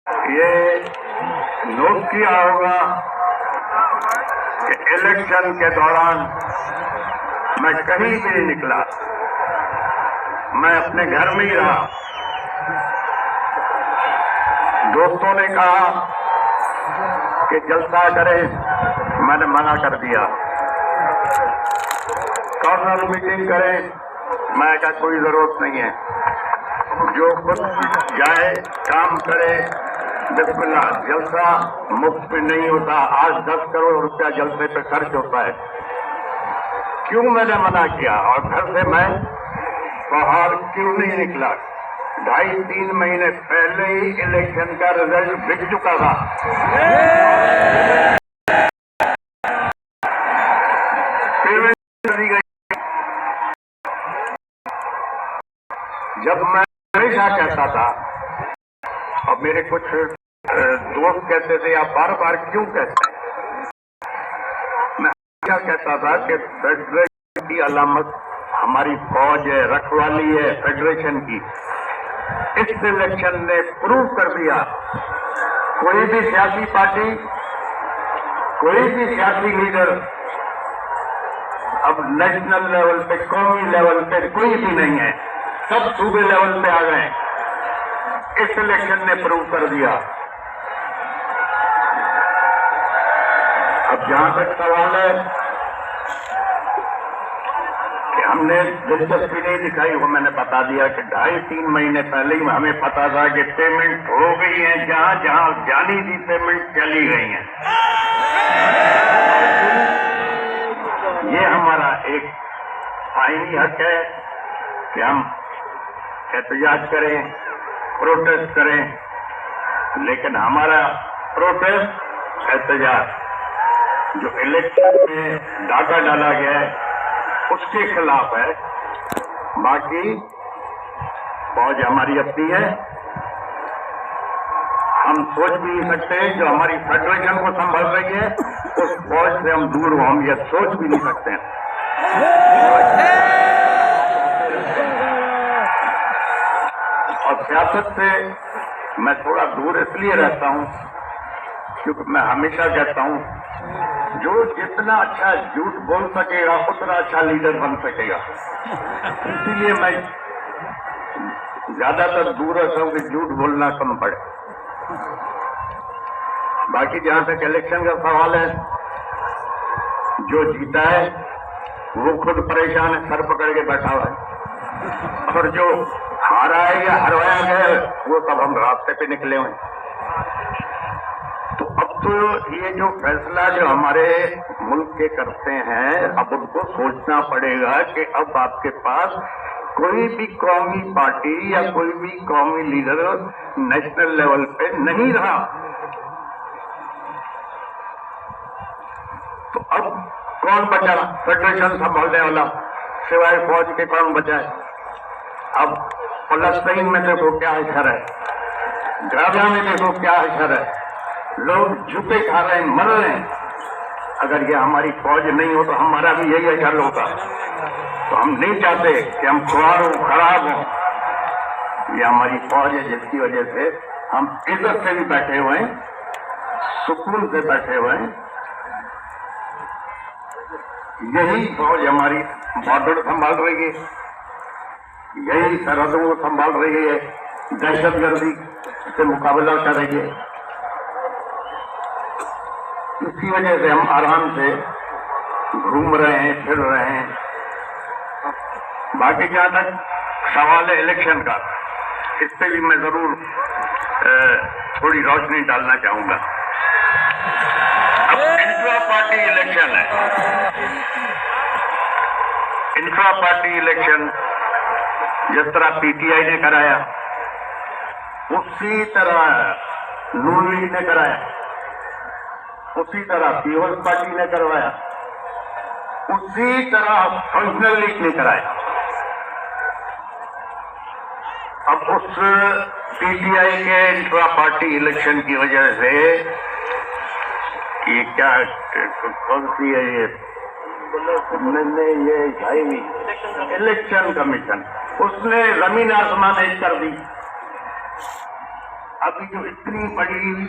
ये नोट किया होगा कि इलेक्शन के दौरान मैं कहीं भी नहीं निकला, मैं अपने घर में ही रहा। दोस्तों ने कहा कि जलसा करें, मैंने मना कर दिया। कॉर्नर मीटिंग करें, मैं कहा कोई जरूरत नहीं है, जो खुद जाए काम करे बिस्मिल्लाह। जलसा मुफ्त में नहीं होता, आज 10 करोड़ रुपया जलसे पे खर्च होता है। क्यों मैंने मना किया और घर से मैं बाहर क्यों नहीं निकला? 2.5-3 महीने पहले ही इलेक्शन का रिजल्ट बिक चुका था। जब मैं हमेशा कहता था और मेरे कुछ दोस्त कहते थे आप बार बार क्यों कहते हैं, मैं क्या कहता था कि फेडरेशन की अलामत हमारी फौज है, रखवाली है फेडरेशन की। इस इलेक्शन ने प्रूव कर दिया, कोई भी सियासी पार्टी, कोई भी सियासी लीडर अब नेशनल लेवल पे, कौमी लेवल पे कोई भी नहीं है, सब सूबे लेवल पे आ गए। इस इलेक्शन ने प्रूव कर दिया। अब जहां तक सवाल है कि हमने दिलचस्पी नहीं दिखाई, वो मैंने बता दिया कि 2.5-3 महीने पहले ही हमें पता था कि पेमेंट हो गई है, जहां जहां जानी थी पेमेंट चली गई है। ये हमारा एक आईनी हक है कि हम एहतजाज करें, प्रोटेस्ट करें, लेकिन हमारा प्रोटेस्ट एहतजाज जो इलेक्शन में डाका डाला गया है उसके खिलाफ है। बाकी फौज हमारी अपनी है, हम सोच भी नहीं सकते जो हमारी फेडरेशन को संभाल रही है उस फौज से हम दूर हो, हम ये सोच भी नहीं सकते हैं। और सियासत से मैं थोड़ा दूर इसलिए रहता हूं क्योंकि मैं हमेशा कहता हूं जो जितना अच्छा झूठ बोल सकेगा उतना अच्छा लीडर बन सकेगा। इसीलिए मैं ज्यादातर दूर रहता हूं कि झूठ बोलना कम पड़े। बाकी जहां तक इलेक्शन का सवाल है, जो जीता है वो खुद परेशान है, सर पकड़ के बैठा हुआ है, और जो हारा है या हरवाया गया है वो सब हम रास्ते पे निकले हुए। तो अब तो ये जो फैसला जो हमारे मुल्क के करते हैं, अब उनको सोचना पड़ेगा कि अब आपके पास कोई भी कौमी पार्टी या कोई भी कौमी लीडर नेशनल लेवल पे नहीं रहा। तो अब कौन बचा फेडरेशन संभालने वाला? सिवाय फौज के कौन बचा है? अब फलस्तीन में देखो क्या असर है, गाजा में देखो क्या असर है, लोग झूठे खा रहे हैं, मर रहे हैं। अगर ये हमारी फौज नहीं हो तो हमारा भी यही असर होगा। तो हम नहीं चाहते कि हम खुआर हो, खराब हो। ये हमारी फौज है जिसकी वजह से हम इज्जत से भी बैठे हुए हैं, सुकून से बैठे हुए हैं। यही फौज हमारी बॉर्डर संभाल रही है, यही सरहदों को संभाल रही है, दहशतगर्दी से मुकाबला कर रही है। इसी वजह से हम आराम से घूम रहे हैं, फिर रहे हैं। बाकी जहां तक सवाल है इलेक्शन का, इस पे भी मैं जरूर थोड़ी रोशनी डालना चाहूंगा। अब इंट्रा पार्टी इलेक्शन है। इंट्रा पार्टी इलेक्शन जिस तरह पीटीआई ने कराया उसी तरह नून लीग ने कराया, उसी तरह पीपल्स पार्टी ने करवाया, उसी तरह फंक्शनल लीग ने कराया। अब उस पीटीआई के इंट्रा पार्टी इलेक्शन की वजह से ये क्या कौन सी है ये इलेक्शन कमीशन, उसने जमीन आसमान एक कर दी। अभी जो इतनी बड़ी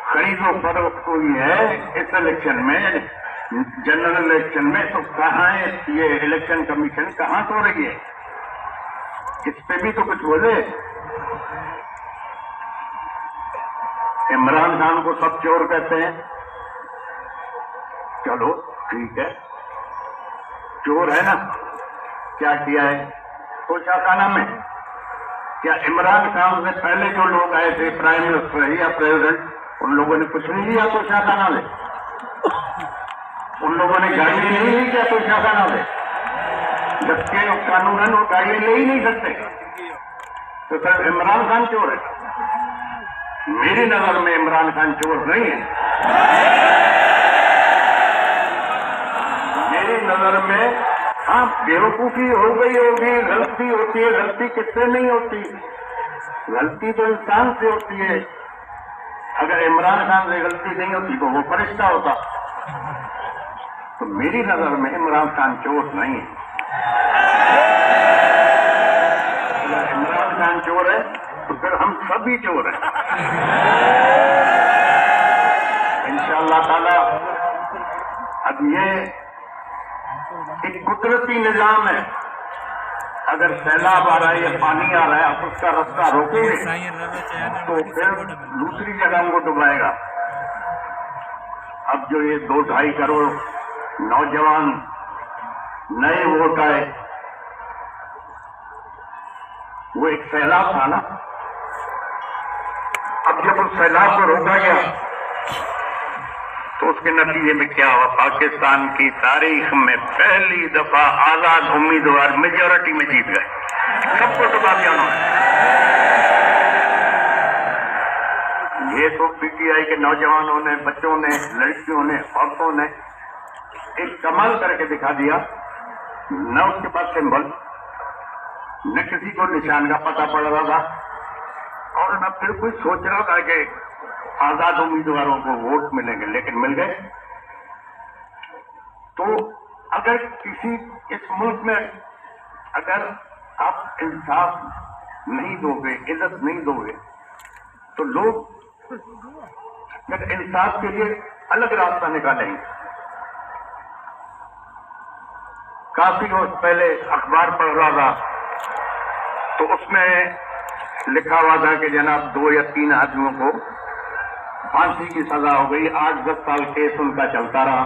खरीदो फरोख्त हुई है इस इलेक्शन में, जनरल इलेक्शन में, तो कहाँ है ये इलेक्शन कमीशन, कहाँ सो रही है? इस पे भी तो कुछ बोले। इमरान खान को सब चोर कहते हैं, चलो ठीक है, चोर है ना। क्या किया है तोशाखाना में? क्या इमरान खान से पहले जो लोग आए थे, प्राइम मिनिस्टर या प्रेसिडेंट, उन लोगों ने कुछ नहीं लिया तोशाखाना में? उन लोगों ने गाड़ी नहीं ली क्या तोशाखाना में? जबकि कानूनन वो गाड़ी ले ही नहीं सकते। तो सर इमरान खान चोर है? मेरी नजर में इमरान खान चोर नहीं है। मेरी नजर में हाँ बेवकूफी हो गई होगी, गलती होती है। गलती किससे नहीं होती? गलती तो इंसान से होती है। अगर इमरान खान से गलती नहीं होती तो वो फरिश्ता होता। तो मेरी नजर में इमरान खान चोर नहीं है। अगर इमरान खान चोर है तो फिर हम सभी चोर हैं। इंशाअल्लाह ताला अब ये एक कुदरती निजाम है। अगर सैलाब आ रहा है या पानी आ रहा है, आप उसका रास्ता रोकेंगे तो फिर दूसरी जगह उनको डुबाएगा। अब जो ये 2-2.5 करोड़ नौजवान नए वोट आए, वो एक सैलाब था ना। अब जब उस सैलाब को रोका गया तो उसके नतीजे में क्या हुआ? पाकिस्तान की तारीख में पहली दफा आजाद उम्मीदवार मेजोरिटी में जीत गए। सबको दबा दिया उन्होंने। ये तो पीटीआई के नौजवानों ने, बच्चों ने, लड़कियों ने, औरतों ने एक कमाल करके दिखा दिया। न उसके पास सिंबल, न किसी को निशान का पता पड़ रहा था, और न फिर कोई सोच रहा था कि आजाद उम्मीदवारों को वोट मिलेंगे, लेकिन मिल गए। तो अगर किसी इस मुल्क में अगर आप इंसाफ नहीं दोगे, इज्जत नहीं दोगे, तो लोग फिर इंसाफ के लिए अलग रास्ता निकालेंगे। काफी रोज पहले अखबार पढ़ रहा था तो उसमें लिखा हुआ था कि जनाब 2 या 3 आदमियों को फांसी की सजा हो गई। 8-10 साल केस उनका चलता रहा।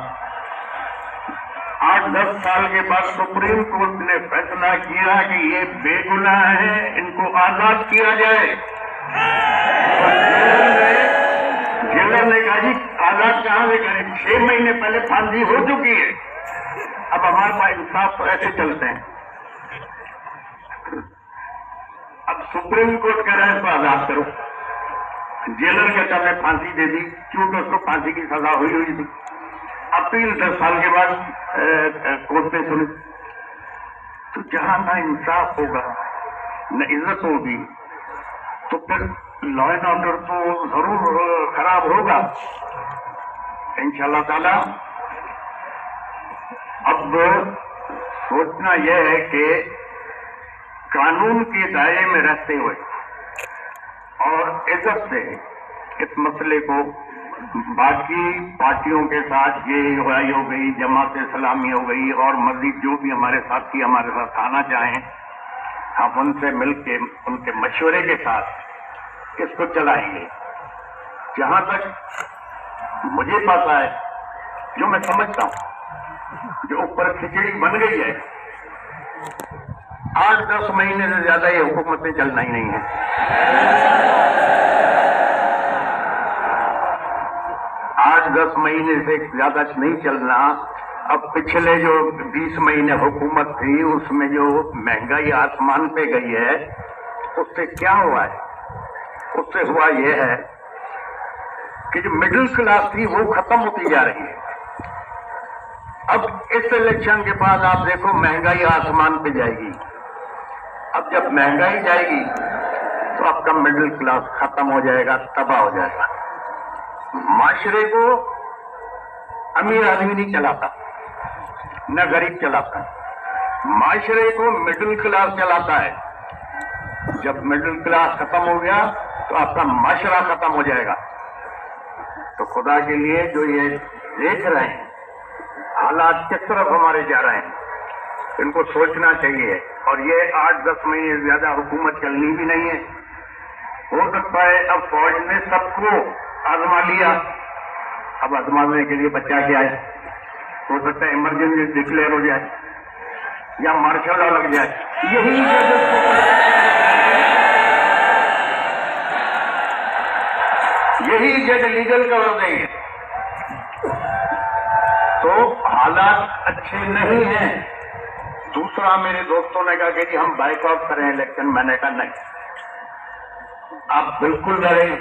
8-10 साल के बाद सुप्रीम कोर्ट ने फैसला किया कि ये बेगुनाह है, इनको आजाद किया जाए। जेलर ने कहा जी आजाद कहां से करें, 6 महीने पहले फांसी हो चुकी है। अब हमारे पास इंसाफ तो ऐसे चलते हैं। अब सुप्रीम कोर्ट कह रहा है इसको आजाद करो। जेलर के कहता मैं फांसी दे दी, क्योंकि उसको फांसी की सजा हुई थी। अपील 10 साल के बाद कोर्ट ने सुनी। तो जहां ना इंसाफ होगा, न इज्जत होगी, तो फिर लॉ एंड ऑर्डर तो जरूर खराब होगा। इंशाअल्लाह ताला अब सोचना यह है कि कानून के दायरे में रहते हुए और इज्जत से इस मसले को बाकी पार्टियों के साथ, ये लड़ाई हो गई, जमात इस्लामी हो गई, और मजीद जो भी हमारे साथी हमारे साथ आना चाहें, हम उनसे मिलके उनके मशवरे के साथ इसको चलाएंगे। जहां तक मुझे पता है, जो मैं समझता हूं, जो ऊपर खिचड़ी बन गई है, 8-10 महीने से ज्यादा ये हुकूमतें चलना ही नहीं है। 8-10 महीने से ज्यादा नहीं चलना। अब पिछले जो 20 महीने हुकूमत थी, उसमें जो महंगाई आसमान पे गई है, उससे क्या हुआ है? उससे हुआ यह है कि जो मिडिल क्लास थी वो खत्म होती जा रही है। अब इस इलेक्शन के बाद आप देखो महंगाई आसमान पे जाएगी। अब जब महंगाई जाएगी तो आपका मिडिल क्लास खत्म हो जाएगा, तबाह हो जाएगा। माशरे को अमीर आदमी नहीं चलाता, न गरीब चलाता, माशरे को मिडिल क्लास चलाता है। जब मिडिल क्लास खत्म हो गया तो आपका माशरा खत्म हो जाएगा। तो खुदा के लिए जो ये देख रहे हैं हालात किस तरफ हमारे जा रहे हैं, इनको सोचना चाहिए। और ये 8-10 महीने ज्यादा हुकूमत चलनी भी नहीं है। हो सकता है अब फौज ने सबको आजमा लिया, अब आजमाने के लिए बच्चा क्या है, हो सकता है इमरजेंसी डिक्लेयर हो जाए या मार्शल लॉ लग जाए। यही जज लीगल कर देंगे। तो हालात अच्छे नहीं हैं। दूसरा, मेरे दोस्तों ने कहा कि जी हम बाइकआउट करें इलेक्शन। मैंने कहा नहीं, आप बिल्कुल लड़ें।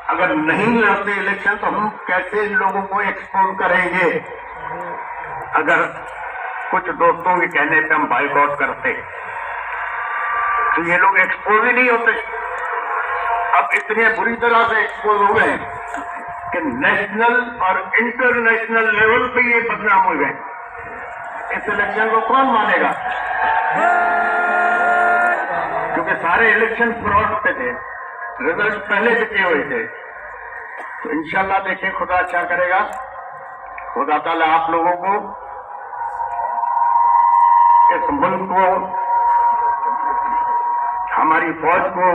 अगर नहीं लड़ते इलेक्शन तो हम कैसे लोगों को एक्सपोज करेंगे? अगर कुछ दोस्तों के कहने पे हम बाइकआउट करते तो ये लोग एक्सपोज ही नहीं होते। अब इतने बुरी तरह से एक्सपोज हो गए कि नेशनल और इंटरनेशनल लेवल पे ये बदनाम हो गए। इस इलेक्शन को कौन मानेगा? क्योंकि सारे इलेक्शन फ्रॉड पे थे, रिजल्ट पहले दिखे हुए थे। तो इंशाल्लाह देखें, खुदा अच्छा करेगा। खुदा ताला आप लोगों को, इस मुल्क को, हमारी फौज को,